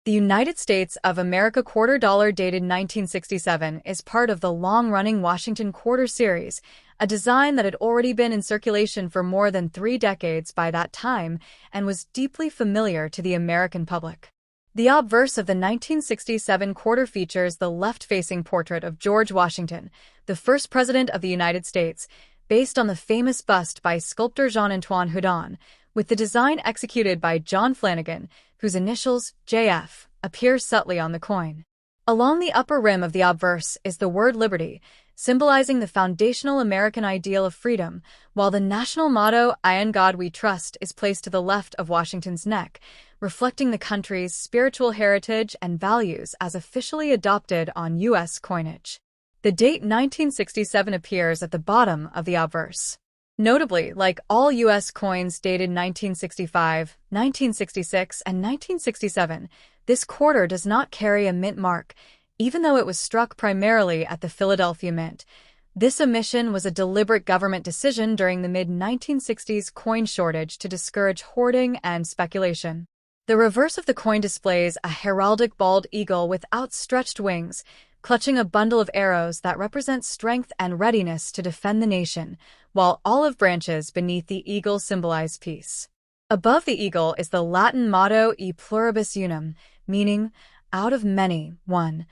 The United States of America quarter dollar dated 1967 is part of the long-running Washington Quarter series, a design that had already been in circulation for more than 3 decades by that time and was deeply familiar to the American public. The obverse of the 1967 quarter features the left-facing portrait of George Washington, the first president of the United States, based on the famous bust by sculptor Jean-Antoine Houdon, with the design executed by John Flanagan, whose initials, JF, appear subtly on the coin. Along the upper rim of the obverse is the word liberty, symbolizing the foundational American ideal of freedom, while the national motto, "I in God We Trust," is placed to the left of Washington's neck, reflecting the country's spiritual heritage and values as officially adopted on U.S. coinage. The date 1967 appears at the bottom of the obverse. Notably, like all U.S. coins dated 1965, 1966, and 1967, this quarter does not carry a mint mark, even though it was struck primarily at the Philadelphia Mint. This omission was a deliberate government decision during the mid-1960s coin shortage to discourage hoarding and speculation. The reverse of the coin displays a heraldic bald eagle with outstretched wings, clutching a bundle of arrows that represent strength and readiness to defend the nation, while olive branches beneath the eagle symbolize peace. Above the eagle is the Latin motto E pluribus unum, meaning, out of many, one,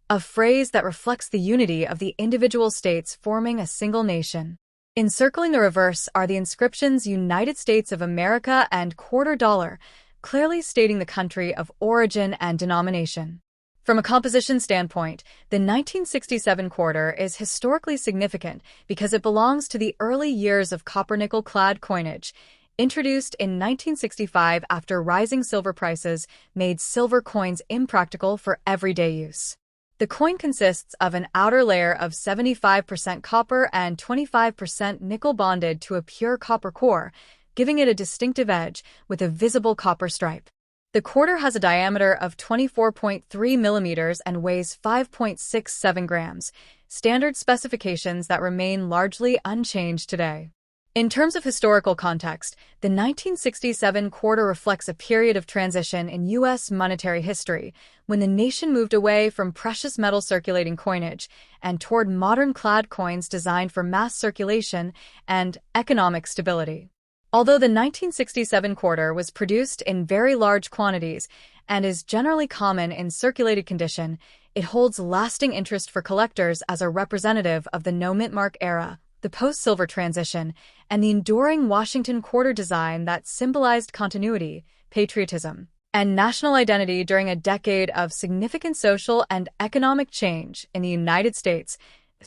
a phrase that reflects the unity of the individual states forming a single nation. Encircling the reverse are the inscriptions United States of America and quarter dollar, clearly stating the country of origin and denomination. From a composition standpoint, the 1967 quarter is historically significant because it belongs to the early years of copper-nickel-clad coinage, introduced in 1965 after rising silver prices made silver coins impractical for everyday use. The coin consists of an outer layer of 75% copper and 25% nickel bonded to a pure copper core, giving it a distinctive edge with a visible copper stripe. The quarter has a diameter of 24.3 millimeters and weighs 5.67 grams, standard specifications that remain largely unchanged today. In terms of historical context, the 1967 quarter reflects a period of transition in U.S. monetary history, when the nation moved away from precious metal circulating coinage and toward modern clad coins designed for mass circulation and economic stability. Although the 1967 quarter was produced in very large quantities and is generally common in circulated condition, it holds lasting interest for collectors as a representative of the no-mint mark era, the post-silver transition, and the enduring Washington quarter design that symbolized continuity, patriotism, and national identity during a decade of significant social and economic change in the United States.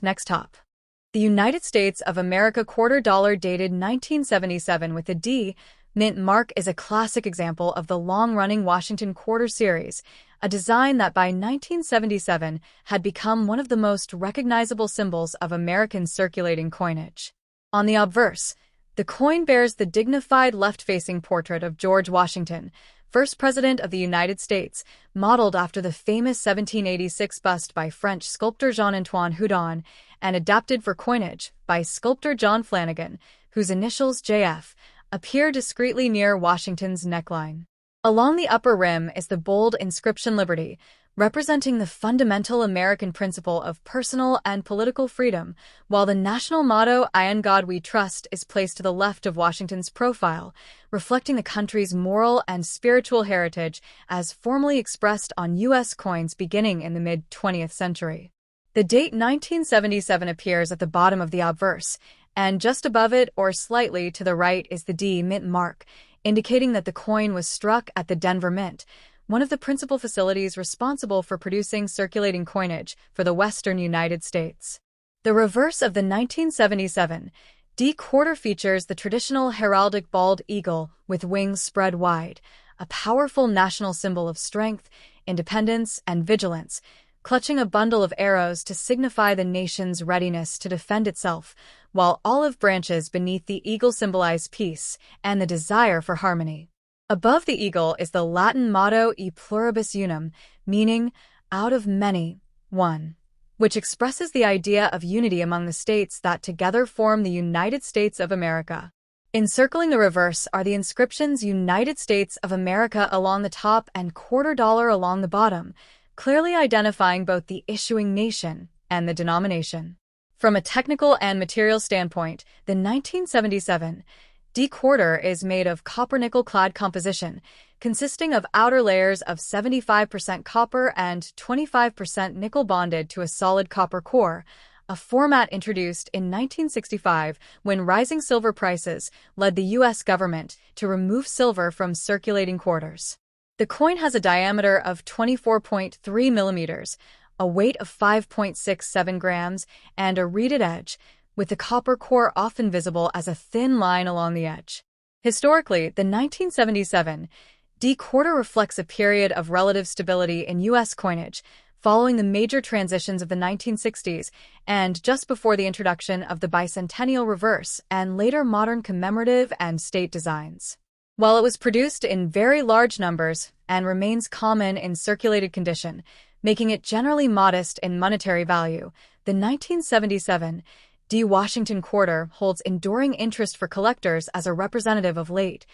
Next top. The United States of America quarter dollar dated 1977 with a D mint mark is a classic example of the long-running Washington quarter series, a design that by 1977 had become one of the most recognizable symbols of American circulating coinage. On the obverse, the coin bears the dignified left-facing portrait of George Washington, first president of the United States, modeled after the famous 1786 bust by French sculptor Jean-Antoine Houdon and adapted for coinage by sculptor John Flanagan, whose initials JF appear discreetly near Washington's neckline. Along the upper rim is the bold inscription Liberty, representing the fundamental American principle of personal and political freedom, while the national motto, "I in God We Trust," is placed to the left of Washington's profile, reflecting the country's moral and spiritual heritage as formally expressed on U.S. coins beginning in the mid-20th century. The date 1977 appears at the bottom of the obverse, and just above it or slightly to the right is the D mint mark, indicating that the coin was struck at the Denver Mint, one of the principal facilities responsible for producing circulating coinage for the western United States. The reverse of the 1977 D quarter features the traditional heraldic bald eagle with wings spread wide, a powerful national symbol of strength, independence, and vigilance, clutching a bundle of arrows to signify the nation's readiness to defend itself, while olive branches beneath the eagle symbolize peace and the desire for harmony. Above the eagle is the Latin motto E pluribus unum, meaning, out of many, one, which expresses the idea of unity among the states that together form the United States of America. Encircling the reverse are the inscriptions United States of America along the top and quarter dollar along the bottom, clearly identifying both the issuing nation and the denomination. From a technical and material standpoint, the 1977 D quarter is made of copper-nickel clad composition, consisting of outer layers of 75% copper and 25% nickel bonded to a solid copper core, a format introduced in 1965 when rising silver prices led the U.S. government to remove silver from circulating quarters. The coin has a diameter of 24.3 millimeters, a weight of 5.67 grams, and a reeded edge, with the copper core often visible as a thin line along the edge. Historically, the 1977 D quarter reflects a period of relative stability in U.S. coinage, following the major transitions of the 1960s and just before the introduction of the bicentennial reverse and later modern commemorative and state designs. While it was produced in very large numbers and remains common in circulated condition, making it generally modest in monetary value, the 1977 D Washington quarter holds enduring interest for collectors as a representative of late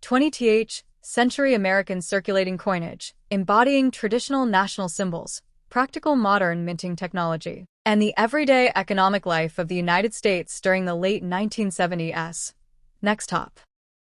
20th century American circulating coinage, embodying traditional national symbols, practical modern minting technology, and the everyday economic life of the United States during the late 1970s. Next top.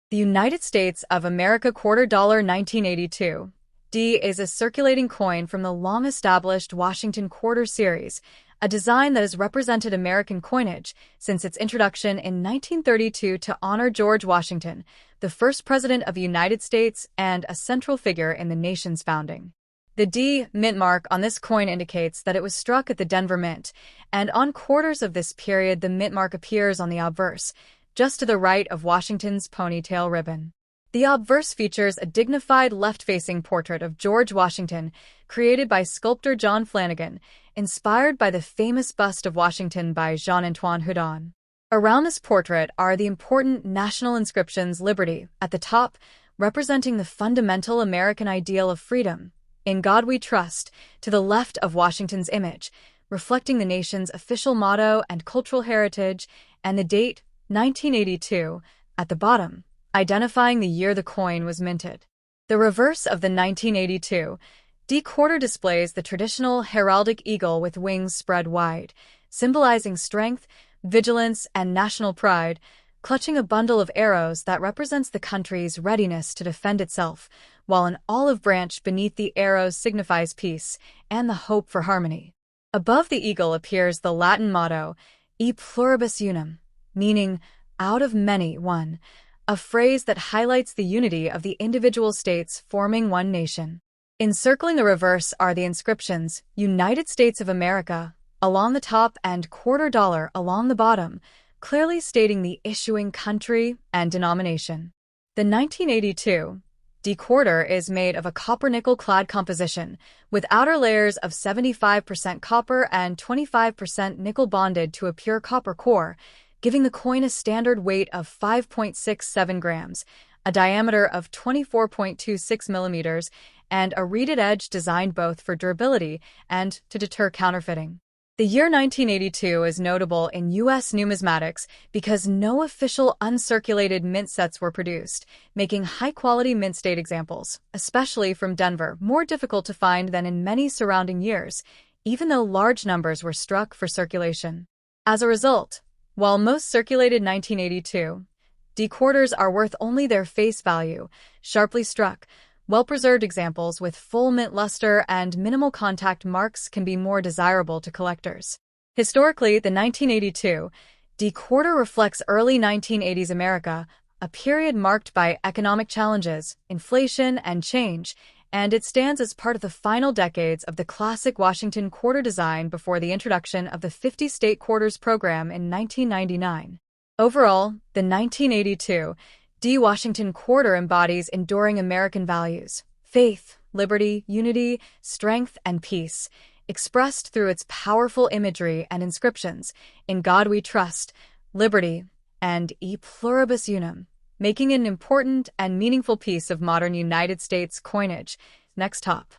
The United States of America quarter dollar 1982 D is a circulating coin from the long-established Washington quarter series, a design that has represented American coinage since its introduction in 1932 to honor George Washington, the first president of the United States and a central figure in the nation's founding. The D mint mark on this coin indicates that it was struck at the Denver Mint, and on quarters of this period the mint mark appears on the obverse, just to the right of Washington's ponytail ribbon. The obverse features a dignified left-facing portrait of George Washington, created by sculptor John Flanagan, inspired by the famous bust of Washington by Jean-Antoine Houdon. Around this portrait are the important national inscriptions Liberty, at the top, representing the fundamental American ideal of freedom, In God We Trust, to the left of Washington's image, reflecting the nation's official motto and cultural heritage, and the date, 1982, at the bottom, identifying the year the coin was minted. The reverse of the 1982 D quarter displays the traditional heraldic eagle with wings spread wide, symbolizing strength, vigilance, and national pride, clutching a bundle of arrows that represents the country's readiness to defend itself, while an olive branch beneath the arrows signifies peace and the hope for harmony. Above the eagle appears the Latin motto, E pluribus unum, meaning, out of many, one, a phrase that highlights the unity of the individual states forming one nation. Encircling the reverse are the inscriptions, United States of America, along the top and quarter dollar along the bottom, clearly stating the issuing country and denomination. The 1982 D quarter is made of a copper-nickel clad composition, with outer layers of 75% copper and 25% nickel bonded to a pure copper core, giving the coin a standard weight of 5.67 grams, a diameter of 24.26 millimeters, and a reeded edge designed both for durability and to deter counterfeiting. The year 1982 is notable in U.S. numismatics because no official uncirculated mint sets were produced, making high-quality mint state examples, especially from Denver, more difficult to find than in many surrounding years, even though large numbers were struck for circulation. As a result, while most circulated 1982 D quarters are worth only their face value, sharply struck, well-preserved examples with full mint luster and minimal contact marks can be more desirable to collectors. Historically, the 1982 D quarter reflects early 1980s America, a period marked by economic challenges, inflation, and change, and it stands as part of the final decades of the classic Washington quarter design before the introduction of the 50-state quarters program in 1999. Overall, the 1982 D Washington quarter embodies enduring American values, faith, liberty, unity, strength, and peace, expressed through its powerful imagery and inscriptions, In God We Trust, Liberty, and E pluribus unum, making it an important and meaningful piece of modern United States coinage. Next top.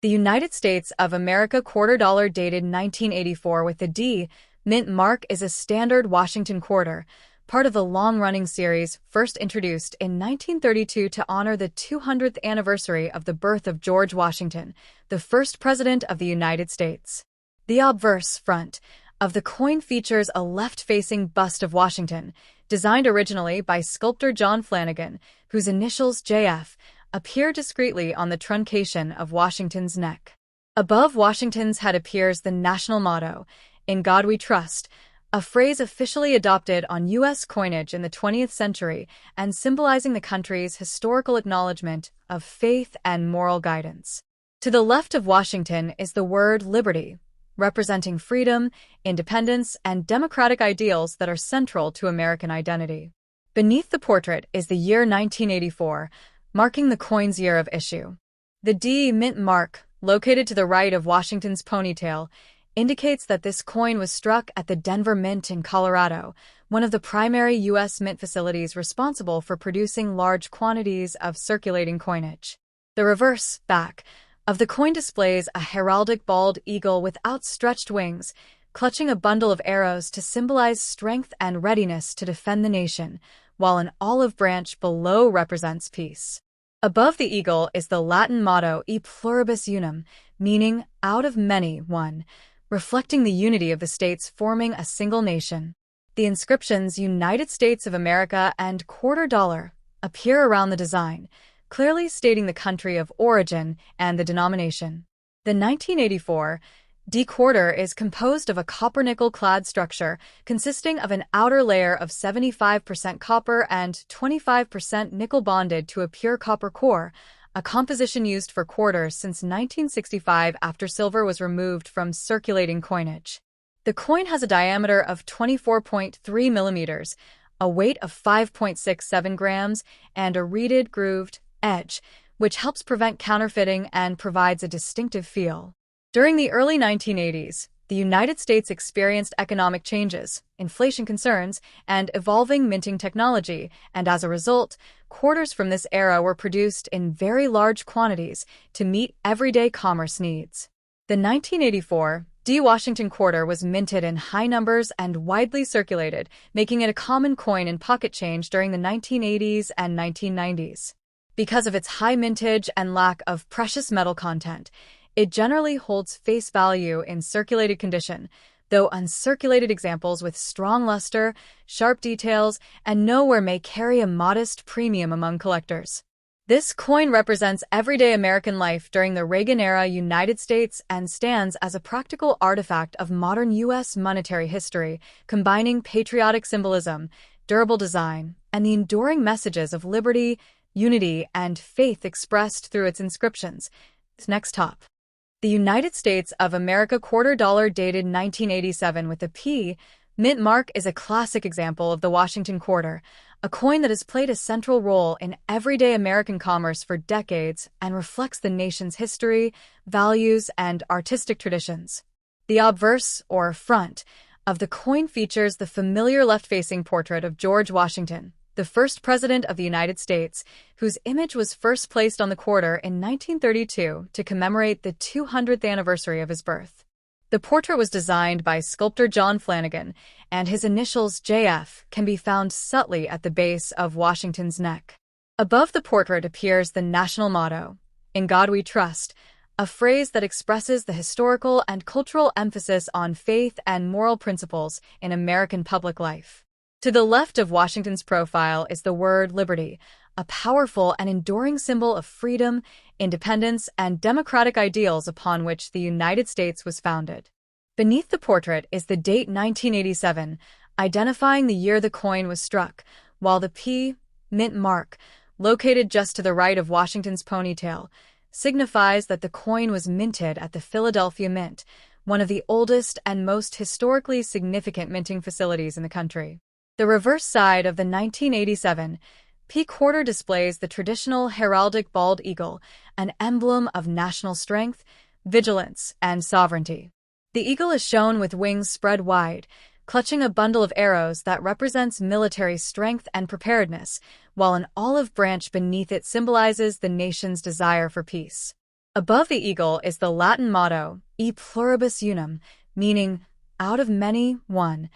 The United States of America quarter dollar dated 1984 with the D mint mark is a standard Washington quarter, part of the long-running series first introduced in 1932 to honor the 200th anniversary of the birth of George Washington, the first president of the United States. The obverse front of the coin features a left-facing bust of Washington, designed originally by sculptor John Flanagan, whose initials JF appear discreetly on the truncation of Washington's neck. Above Washington's head appears the national motto, "In God We Trust," a phrase officially adopted on U.S. coinage in the 20th century and symbolizing the country's historical acknowledgement of faith and moral guidance. To the left of Washington is the word liberty, representing freedom, independence, and democratic ideals that are central to American identity. Beneath the portrait is the year 1984, marking the coin's year of issue. The D mint mark, located to the right of Washington's ponytail, indicates that this coin was struck at the Denver Mint in Colorado, one of the primary U.S. mint facilities responsible for producing large quantities of circulating coinage. The reverse back of the coin displays a heraldic bald eagle with outstretched wings, clutching a bundle of arrows to symbolize strength and readiness to defend the nation, while an olive branch below represents peace. Above the eagle is the Latin motto E pluribus unum, meaning out of many, one, reflecting the unity of the states forming a single nation. The inscriptions United States of America and quarter dollar appear around the design, clearly stating the country of origin and the denomination. The 1984 D quarter is composed of a copper-nickel-clad structure consisting of an outer layer of 75% copper and 25% nickel bonded to a pure copper core, a composition used for quarters since 1965 after silver was removed from circulating coinage. The coin has a diameter of 24.3 millimeters, a weight of 5.67 grams, and a reeded, grooved edge, which helps prevent counterfeiting and provides a distinctive feel. During the early 1980s, the United States experienced economic changes, inflation concerns, and evolving minting technology, and as a result, quarters from this era were produced in very large quantities to meet everyday commerce needs. The 1984 D Washington quarter was minted in high numbers and widely circulated, making it a common coin in pocket change during the 1980s and 1990s. Because of its high mintage and lack of precious metal content, it generally holds face value in circulated condition, though uncirculated examples with strong luster, sharp details, and nowhere may carry a modest premium among collectors. This coin represents everyday American life during the Reagan-era United States and stands as a practical artifact of modern U.S. monetary history, combining patriotic symbolism, durable design, and the enduring messages of liberty, unity, and faith expressed through its inscriptions. Next top. The United States of America quarter dollar dated 1987 with the P mint mark is a classic example of the Washington quarter, a coin that has played a central role in everyday American commerce for decades and reflects the nation's history, values, and artistic traditions. The obverse, or front, of the coin features the familiar left-facing portrait of George Washington, the first president of the United States, whose image was first placed on the quarter in 1932 to commemorate the 200th anniversary of his birth. The portrait was designed by sculptor John Flanagan, and his initials JF can be found subtly at the base of Washington's neck. Above the portrait appears the national motto, "In God We Trust," a phrase that expresses the historical and cultural emphasis on faith and moral principles in American public life. To the left of Washington's profile is the word liberty, a powerful and enduring symbol of freedom, independence, and democratic ideals upon which the United States was founded. Beneath the portrait is the date 1987, identifying the year the coin was struck, while the P mint mark, located just to the right of Washington's ponytail, signifies that the coin was minted at the Philadelphia Mint, one of the oldest and most historically significant minting facilities in the country. The reverse side of the 1987 P quarter displays the traditional heraldic bald eagle, an emblem of national strength, vigilance, and sovereignty. The eagle is shown with wings spread wide, clutching a bundle of arrows that represents military strength and preparedness, while an olive branch beneath it symbolizes the nation's desire for peace. Above the eagle is the Latin motto, E pluribus unum, meaning out of many, one,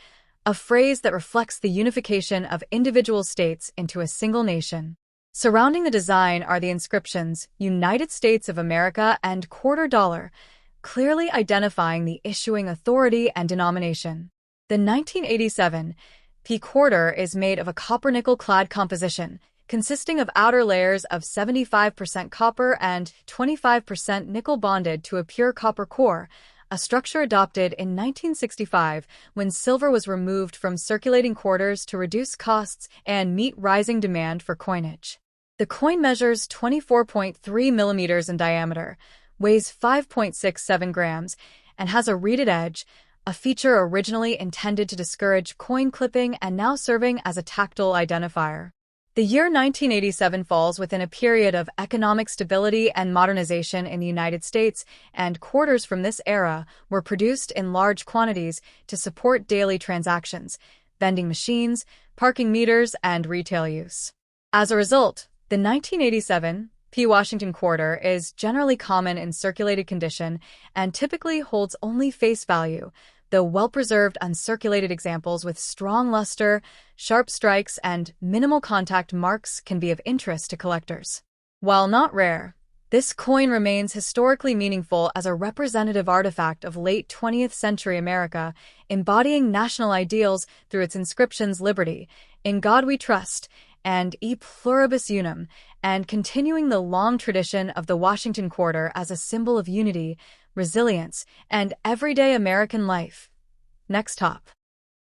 a phrase that reflects the unification of individual states into a single nation. Surrounding the design are the inscriptions United States of America and quarter dollar, clearly identifying the issuing authority and denomination. The 1987 P quarter is made of a copper-nickel clad composition, consisting of outer layers of 75% copper and 25% nickel bonded to a pure copper core, a structure adopted in 1965 when silver was removed from circulating quarters to reduce costs and meet rising demand for coinage. The coin measures 24.3 millimeters in diameter, weighs 5.67 grams, and has a reeded edge, a feature originally intended to discourage coin clipping and now serving as a tactile identifier. The year 1987 falls within a period of economic stability and modernization in the United States, and quarters from this era were produced in large quantities to support daily transactions, vending machines, parking meters, and retail use. As a result, the 1987 P. Washington quarter is generally common in circulated condition and typically holds only face value, though well-preserved uncirculated examples with strong luster, sharp strikes, and minimal contact marks can be of interest to collectors. While not rare, this coin remains historically meaningful as a representative artifact of late 20th century America, embodying national ideals through its inscriptions Liberty, In God We Trust, and E Pluribus Unum, and continuing the long tradition of the Washington quarter as a symbol of unity, resilience, and everyday American life. Next top.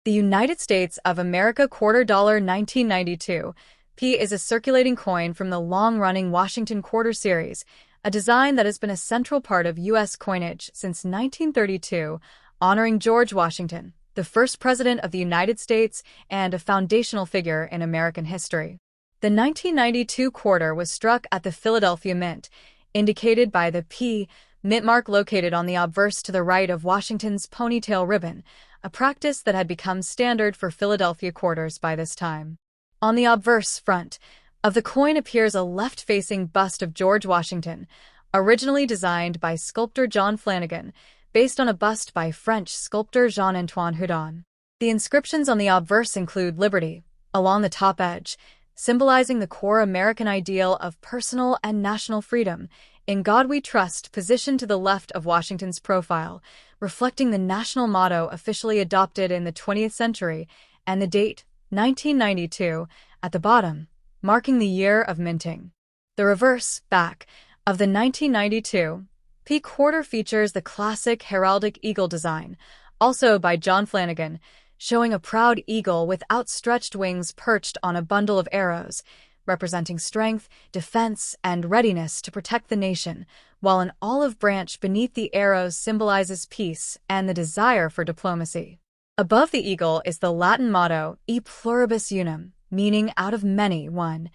The United States of America quarter dollar 1992. P is a circulating coin from the long-running Washington quarter series, a design that has been a central part of U.S. coinage since 1932, honoring George Washington, the first president of the United States and a foundational figure in American history. The 1992 quarter was struck at the Philadelphia Mint, indicated by the P mint mark located on the obverse to the right of Washington's ponytail ribbon, a practice that had become standard for Philadelphia quarters by this time. On the obverse front of the coin appears a left-facing bust of George Washington, originally designed by sculptor John Flanagan, based on a bust by French sculptor Jean-Antoine Houdon. The inscriptions on the obverse include Liberty, along the top edge, symbolizing the core American ideal of personal and national freedom, In God We Trust, positioned to the left of Washington's profile, reflecting the national motto officially adopted in the 20th century, and the date, 1992, at the bottom, marking the year of minting. The reverse, back, of the 1992 P quarter features the classic heraldic eagle design, also by John Flanagan, showing a proud eagle with outstretched wings perched on a bundle of arrows, representing strength, defense, and readiness to protect the nation, while an olive branch beneath the arrows symbolizes peace and the desire for diplomacy. Above the eagle is the Latin motto, E Pluribus Unum, meaning out of many, one,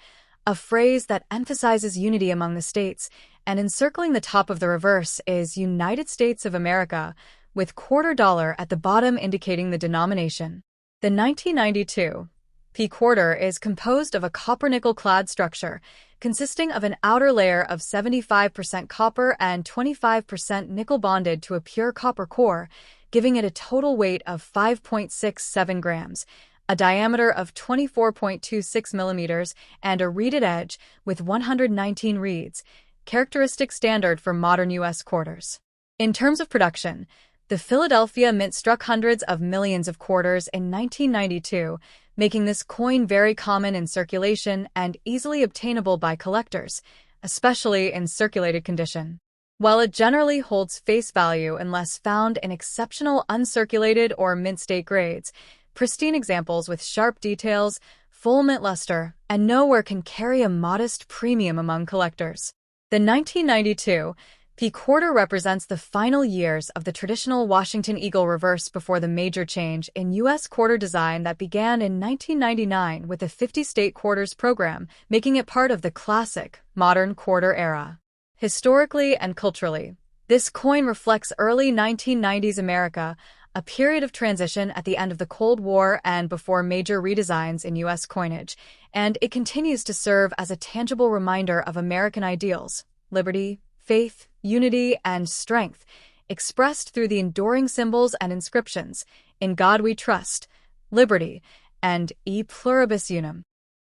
a phrase that emphasizes unity among the states, and encircling the top of the reverse is United States of America, with quarter dollar at the bottom indicating the denomination. The 1992 P quarter is composed of a copper-nickel-clad structure, consisting of an outer layer of 75% copper and 25% nickel bonded to a pure copper core, giving it a total weight of 5.67 grams, a diameter of 24.26 millimeters, and a reeded edge with 119 reeds, characteristic standard for modern U.S. quarters. In terms of production, the Philadelphia Mint struck hundreds of millions of quarters in 1992, making this coin very common in circulation and easily obtainable by collectors, especially in circulated condition. While it generally holds face value unless found in exceptional uncirculated or mint state grades, pristine examples with sharp details, full mint luster, and nowhere can carry a modest premium among collectors. The 1992 P quarter represents the final years of the traditional Washington Eagle reverse before the major change in U.S. quarter design that began in 1999 with the 50-state quarters program, making it part of the classic, modern quarter era. Historically and culturally, this coin reflects early 1990s America, a period of transition at the end of the Cold War and before major redesigns in U.S. coinage, and it continues to serve as a tangible reminder of American ideals, liberty, faith, unity, and strength, expressed through the enduring symbols and inscriptions, In God We Trust, liberty, and e pluribus unum.